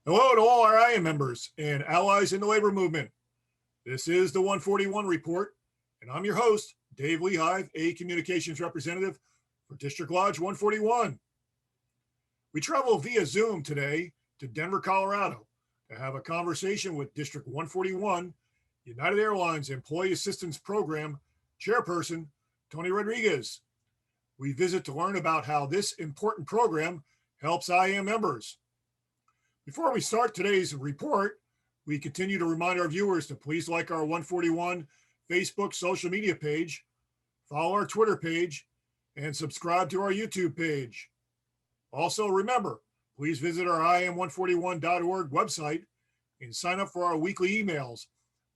Hello to all our IAM members and allies in the labor movement. This is the 141 Report, and I'm your host, Dave Lehive, a communications representative for District Lodge 141. We travel via Zoom today to Denver, Colorado to have a conversation with District 141, United Airlines Employee Assistance Program Chairperson, Tony Rodriguez. We visit to learn about how this important program helps IAM members. Before we start today's report, we continue to remind our viewers to please like our 141 Facebook social media page, follow our Twitter page, and subscribe to our YouTube page. Also, remember, please visit our IAM141.org website and sign up for our weekly emails,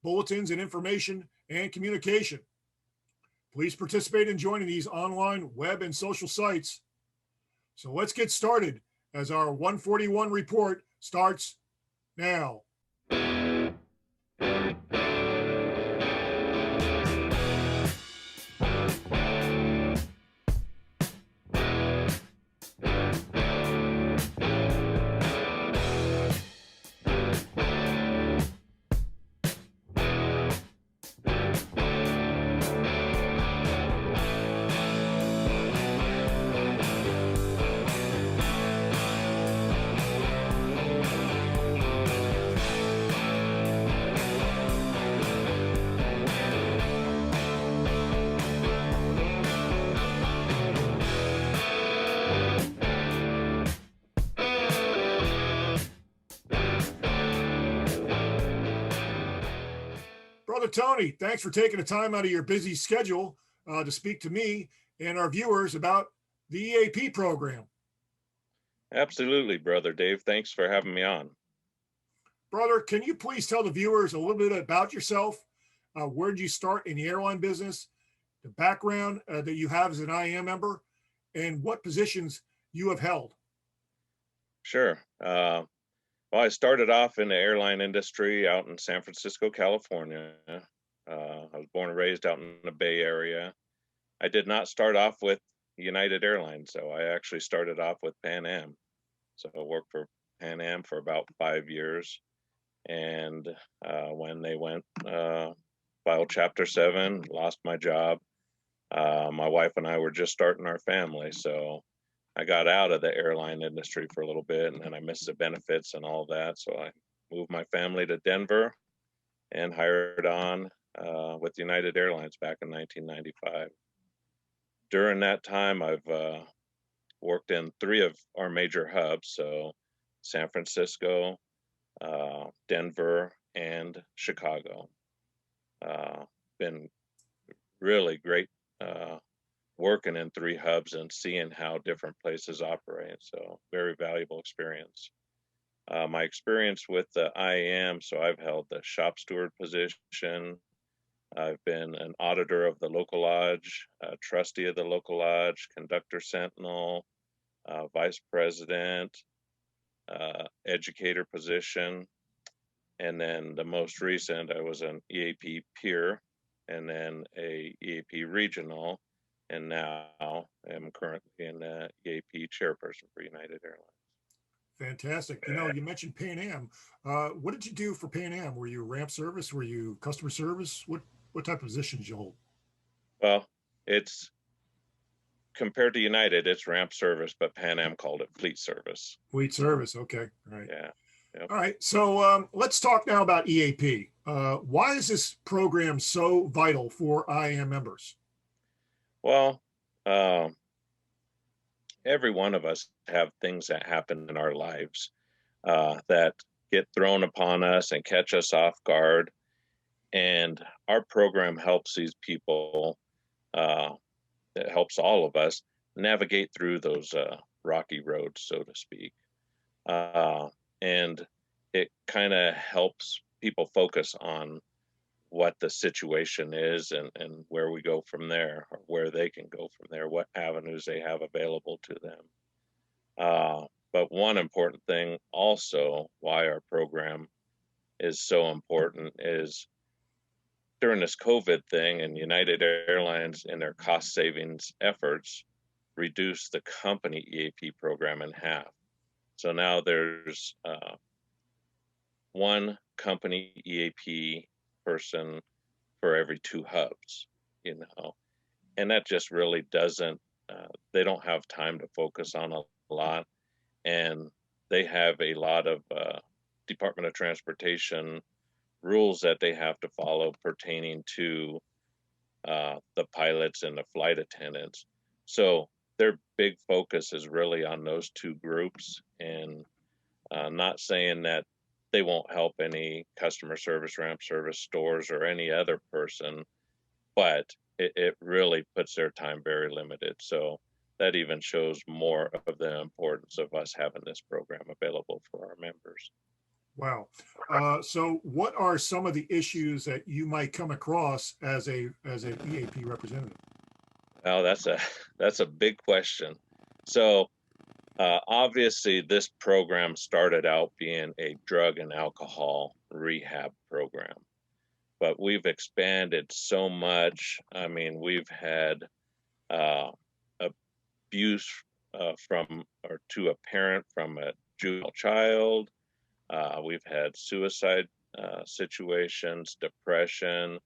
bulletins, and information and communication. Please participate in joining these online web and social sites. So let's get started as our 141 report starts now. Brother Tony, thanks for taking the time out of your busy schedule to speak to me and our viewers about the EAP program. Absolutely, Brother Dave. Thanks for having me on. Brother, can you please tell the viewers a little bit about yourself? Where did you start in the airline business, the background that you have as an IAM member, and what positions you have held? Sure. Well, I started off in the airline industry out in San Francisco, California. I was born and raised out in the Bay Area. I did not start off with United Airlines, so I actually started off with Pan Am. So I worked for Pan Am for about 5 years. And when they went, filed Chapter 7, lost my job. My wife and I were just starting our family, so I got out of the airline industry for a little bit, and then I missed the benefits and all that. So I moved my family to Denver and hired on with United Airlines back in 1995. During that time, I've worked in 3 of our major hubs, so San Francisco, Denver, and Chicago. Been really great working in 3 hubs and seeing how different places operate. So very valuable experience. My experience with the IAM, so I've held the shop steward position. I've been an auditor of the local lodge, a trustee of the local lodge, conductor sentinel, vice president, educator position. And then the most recent, I was an EAP peer and then a EAP regional. And now I'm currently in the EAP chairperson for United Airlines. Fantastic. You mentioned Pan Am. What did you do for Pan Am? Were you ramp service? Were you customer service? What type of positions did you hold? Well, it's compared to United, it's ramp service, but Pan Am called it fleet service. Fleet service. Okay. All right. Yeah. Yep. All right. So let's talk now about EAP. Why is this program so vital for IAM members? Well, every one of us have things that happen in our lives that get thrown upon us and catch us off guard. And our program helps these people, it helps all of us navigate through those rocky roads, so to speak. And it kind of helps people focus on what the situation is and where we go from there, or where they can go from there, what avenues they have available to them. But one important thing also, why our program is so important, is during this COVID thing, and United Airlines in their cost savings efforts reduced the company EAP program in half. So now there's one company EAP person for every 2 hubs, you know, and that just really doesn't, they don't have time to focus on a lot. And they have a lot of Department of Transportation rules that they have to follow pertaining to the pilots and the flight attendants. So their big focus is really on those 2 groups, and not saying that they won't help any customer service, ramp service, stores, or any other person, but it really puts their time very limited. So that even shows more of the importance of us having this program available for our members. Wow. So what are some of the issues that you might come across as an EAP representative? Well, that's a big question. So obviously, this program started out being a drug and alcohol rehab program, but we've expanded so much. I mean, we've had uh, abuse from or to a parent from a juvenile child. We've had suicide situations, depression,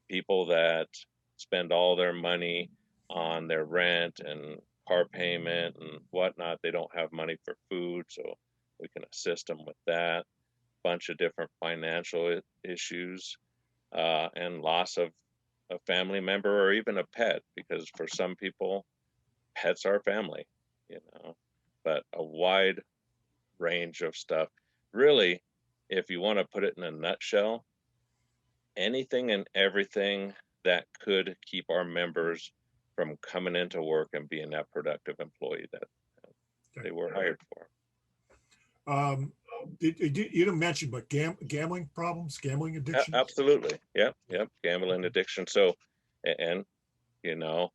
people that spend all their money on their rent and car payment and whatnot. They don't have money for food, so we can assist them with that. Bunch of different financial issues, and loss of a family member or even a pet, because for some people, pets are family, you know, but a wide range of stuff. Really, if you want to put it in a nutshell, anything and everything that could keep our members from coming into work and being that productive employee that they were hired for. You didn't mention, but gambling problems, gambling addiction. Absolutely. Yep. Gambling addiction. So, and, you know,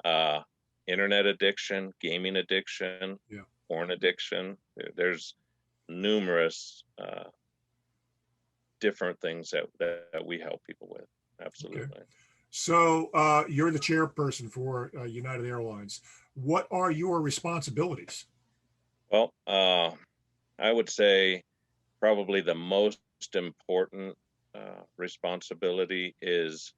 uh, internet addiction, gaming addiction, Yeah. porn addiction. There's numerous different things that we help people with. Absolutely. Okay. So you're the chairperson for United Airlines. What are your responsibilities? Well, I would say probably the most important responsibility is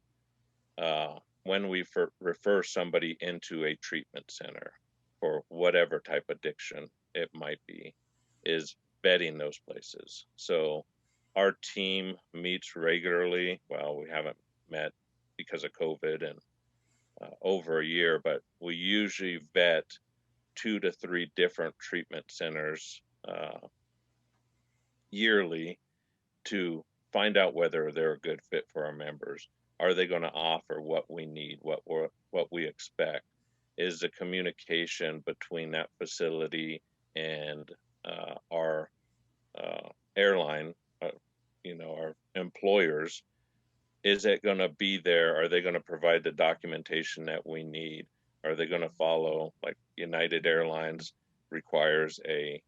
when we refer somebody into a treatment center for whatever type of addiction it might be, is vetting those places. So our team meets regularly. Well, we haven't met because of COVID and over a year, but we usually vet 2 to 3 different treatment centers yearly to find out whether they're a good fit for our members. Are they going to offer what we need, what we expect? Is the communication between that facility and our airline, our employers, is it going to be there? Are they going to provide the documentation that we need? Are they going to follow, like United Airlines requires a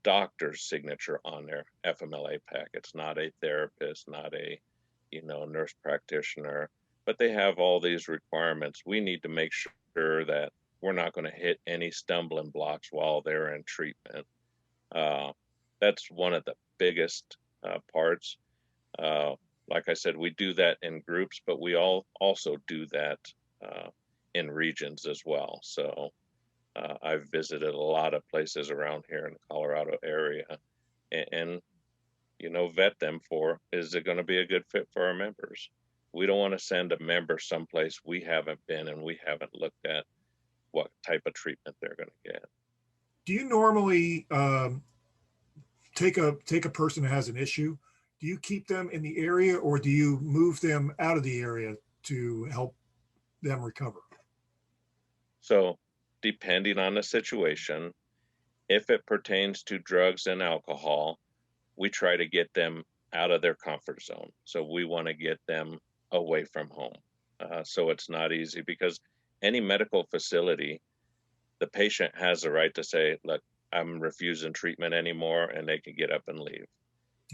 doctor's signature on their FMLA pack? It's not a therapist, not a, nurse practitioner, but they have all these requirements. We need to make sure that we're not going to hit any stumbling blocks while they're in treatment. That's one of the biggest parts. Like I said, we do that in groups, but we also do that in regions as well. So I've visited a lot of places around here in the Colorado area and vet them for, is it going to be a good fit for our members? We don't want to send a member someplace we haven't been and we haven't looked at what type of treatment they're going to get. Do you normally take a person that has an issue? Do you keep them in the area or do you move them out of the area to help them recover? So depending on the situation, if it pertains to drugs and alcohol, we try to get them out of their comfort zone. So we want to get them away from home. So it's not easy, because any medical facility, the patient has the right to say, look, I'm refusing treatment anymore, and they can get up and leave.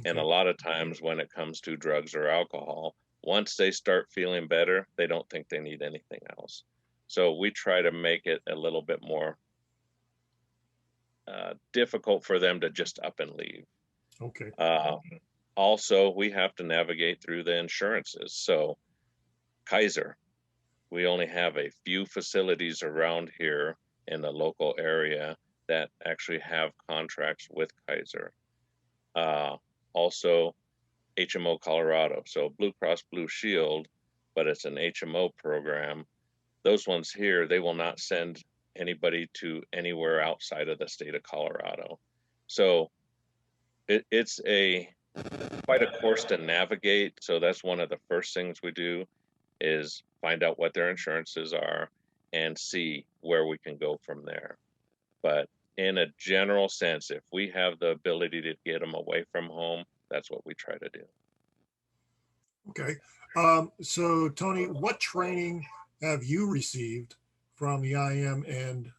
Okay. And a lot of times when it comes to drugs or alcohol, once they start feeling better, they don't think they need anything else. So we try to make it a little bit more difficult for them to just up and leave. Okay. also, we have to navigate through the insurances. So Kaiser, we only have a few facilities around here in the local area that actually have contracts with Kaiser. Also, HMO Colorado, so Blue Cross Blue Shield, but it's an HMO program. Those ones here, they will not send anybody to anywhere outside of the state of Colorado. So it's quite a course to navigate. So that's one of the first things we do is find out what their insurances are and see where we can go from there. But in a general sense, if we have the ability to get them away from home, that's what we try to do. Okay. So Tony, what training have you received from the IAM and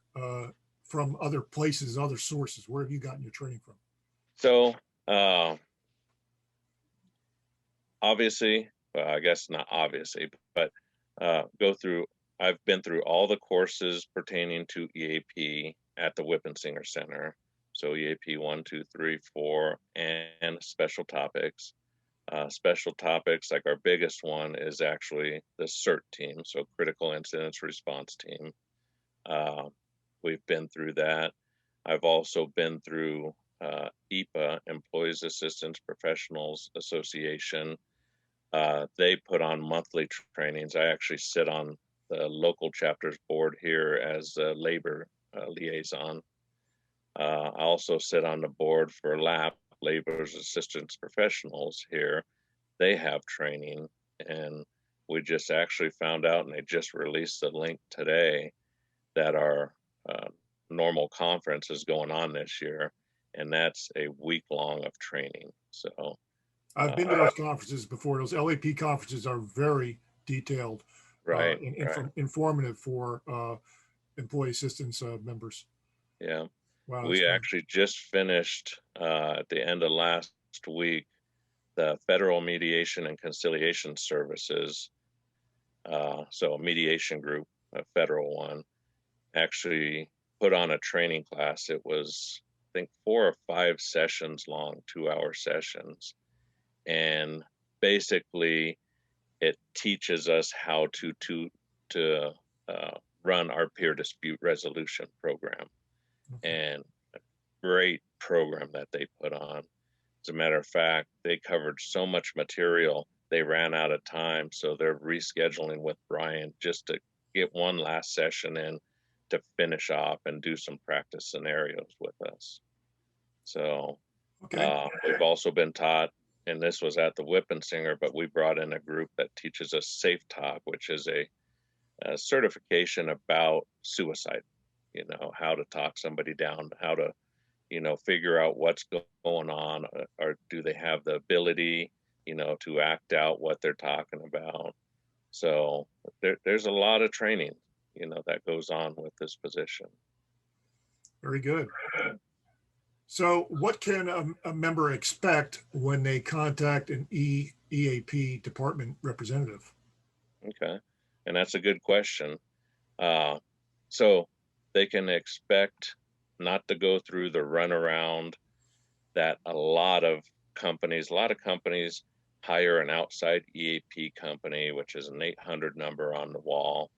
from other places, other sources? Where have you gotten your training from? So obviously, well, I guess not obviously, but I've been through all the courses pertaining to EAP at the Whippensinger Center. So EAP 1, 2, 3, 4, and special topics. Special topics, like our biggest one is actually the CERT team, so Critical Incidents Response Team. We've been through that. I've also been through EPA, Employees Assistance Professionals Association. They put on monthly trainings. I actually sit on the local chapters board here as a labor liaison. I also sit on the board for LAP, Labor's Assistance Professionals here. They have training, and we just actually found out, and they just released the link today, that our normal conference is going on this year, and that's a week long of training. So I've been to those conferences before. Those LAP conferences are very detailed, right, and right. informative for employee assistance members. Yeah. Wow, that's We great. actually just finished at the end of last week the Federal Mediation and Conciliation Services. So a mediation group, a federal one, actually put on a training class. It was, I think, 4 or 5 sessions long, 2-hour sessions. And basically, it teaches us how to run our peer dispute resolution program. Okay. And a great program that they put on. As a matter of fact, they covered so much material, they ran out of time. So they're rescheduling with Brian just to get one last session in to finish off and do some practice scenarios with us. So Okay. we've also been taught, and this was at the Whippensinger, but we brought in a group that teaches us Safe Talk, which is a certification about suicide, how to talk somebody down, how to, figure out what's going on, or do they have the ability, to act out what they're talking about. So there's a lot of training, that goes on with this position. Very good. So what can a member expect when they contact an EAP department representative? Okay. And that's a good question. So they can expect not to go through the runaround that a lot of companies hire an outside EAP company, which is an 800 number on the wall.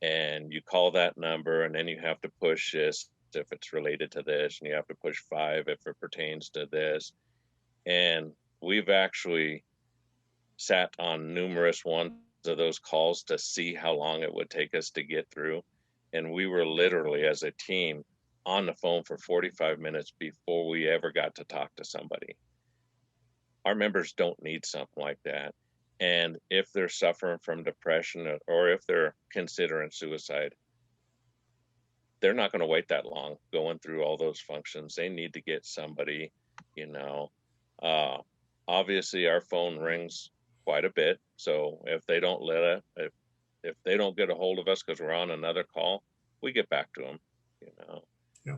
And you call that number, and then you have to push this if it's related to this, and you have to push 5 if it pertains to this. And we've actually sat on numerous ones of those calls to see how long it would take us to get through. And we were literally, as a team, on the phone for 45 minutes before we ever got to talk to somebody. Our members don't need something like that. And if they're suffering from depression, or if they're considering suicide, they're not going to wait that long going through all those functions. They need to get somebody, obviously our phone rings quite a bit. So if they don't if they don't get a hold of us because we're on another call, we get back to them, Yeah.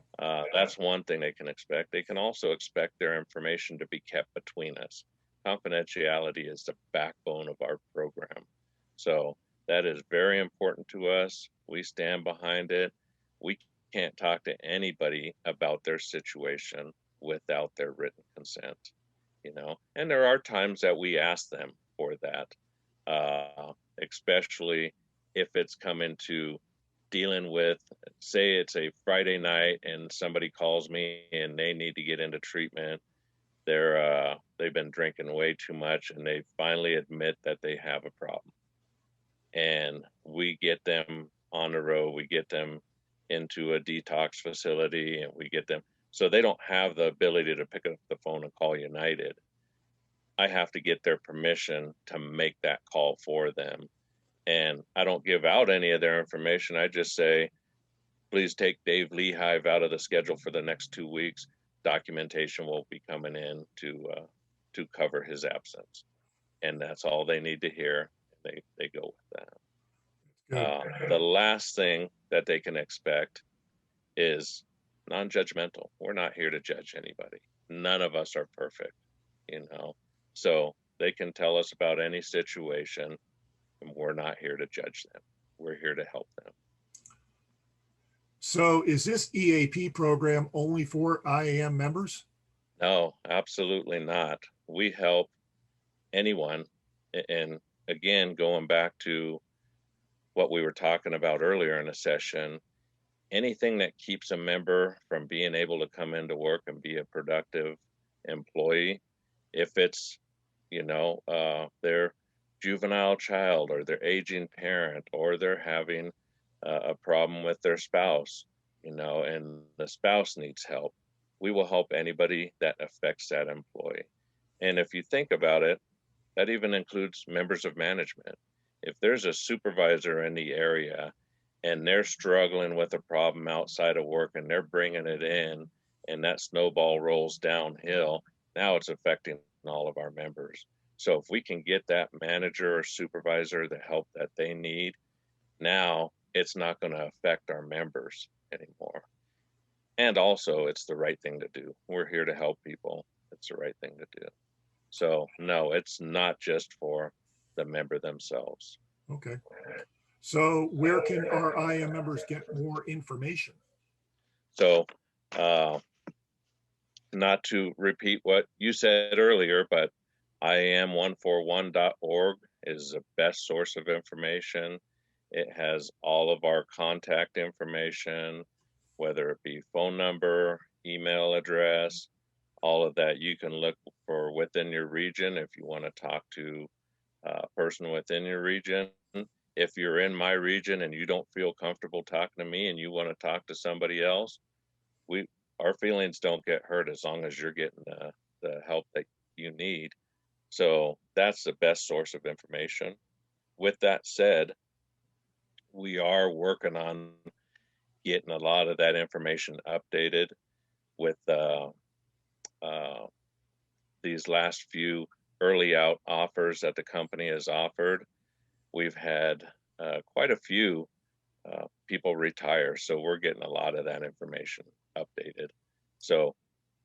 That's one thing they can expect. They can also expect their information to be kept between us. Confidentiality is the backbone of our program. So that is very important to us. We stand behind it. We can't talk to anybody about their situation without their written consent. and there are times that we ask them for that, especially if it's coming to dealing with, say it's a Friday night and somebody calls me and they need to get into treatment. They've been drinking way too much and they finally admit that they have a problem. And we get them on the road, we get them into a detox facility, and we get them so they don't have the ability to pick up the phone and call United. I have to get their permission to make that call for them. And I don't give out any of their information. I just say, please take Dave Lehive out of the schedule for the next 2 weeks. Documentation will be coming in to cover his absence. And that's all they need to hear. They go with that. The last thing that they can expect is non-judgmental. We're not here to judge anybody. None of us are perfect, so they can tell us about any situation, and we're not here to judge them. We're here to help them. So is this EAP program only for IAM members? No, absolutely not. We help anyone. And again, going back to what we were talking about earlier in the session, anything that keeps a member from being able to come into work and be a productive employee, if it's, their juvenile child or their aging parent, or they're having a problem with their spouse, and the spouse needs help, we will help anybody that affects that employee. And if you think about it, that even includes members of management. If there's a supervisor in the area and they're struggling with a problem outside of work and they're bringing it in and that snowball rolls downhill, now it's affecting all of our members. So if we can get that manager or supervisor the help that they need, now it's not going to affect our members anymore. And also, it's the right thing to do. We're here to help people. It's the right thing to do. So no, it's not just for the member themselves. Okay. So where can our IAM members get more information? So not to repeat what you said earlier, but IAM141.org is the best source of information. It has all of our contact information, whether it be phone number, email address, all of that. You can look for within your region if you want to talk to a person within your region. If you're in my region and you don't feel comfortable talking to me and you want to talk to somebody else, our feelings don't get hurt as long as you're getting the help that you need. So that's the best source of information. With that said, we are working on getting a lot of that information updated with these last few early out offers that the company has offered. We've had quite a few people retire, so we're getting a lot of that information updated. So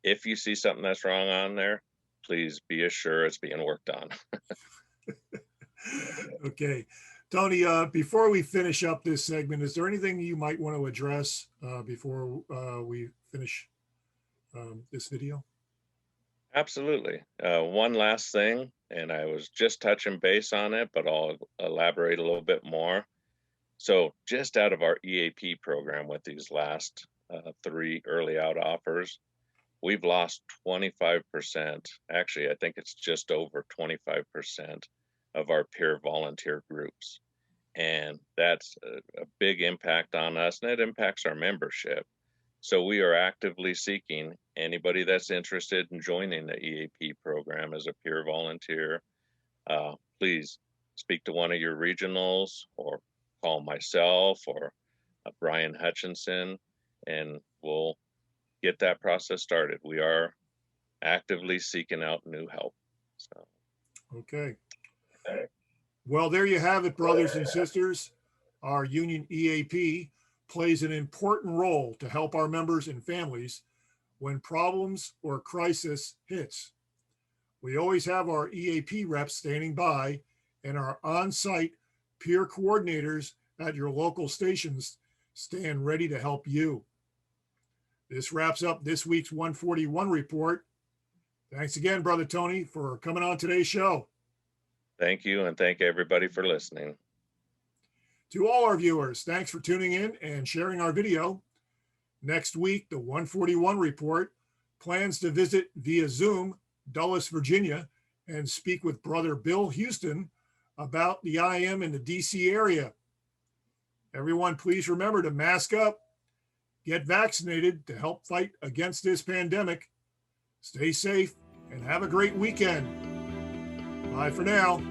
if you see something that's wrong on there, please be assured it's being worked on. Okay. Tony, before we finish up this segment, is there anything you might want to address before we finish this video? Absolutely. One last thing, and I was just touching base on it, but I'll elaborate a little bit more. So just out of our EAP program with these last 3 early out offers, we've lost 25%. Actually, I think it's just over 25% of our peer volunteer groups. And that's a big impact on us, and it impacts our membership. So we are actively seeking anybody that's interested in joining the EAP program as a peer volunteer. Please speak to one of your regionals or call myself or Brian Hutchinson, and we'll get that process started. We are actively seeking out new help. So. Okay. Well, there you have it, brothers and sisters. Our union EAP plays an important role to help our members and families when problems or crisis hits. We always have our EAP reps standing by and our on-site peer coordinators at your local stations stand ready to help you. This wraps up this week's 141 report. Thanks again, Brother Tony, for coming on today's show. Thank you, and thank everybody for listening. To all our viewers, thanks for tuning in and sharing our video. Next week, the 141 Report plans to visit via Zoom Dulles, Virginia, and speak with Brother Bill Houston about the IAM in the DC area. Everyone, please remember to mask up, get vaccinated to help fight against this pandemic. Stay safe and have a great weekend. Bye for now.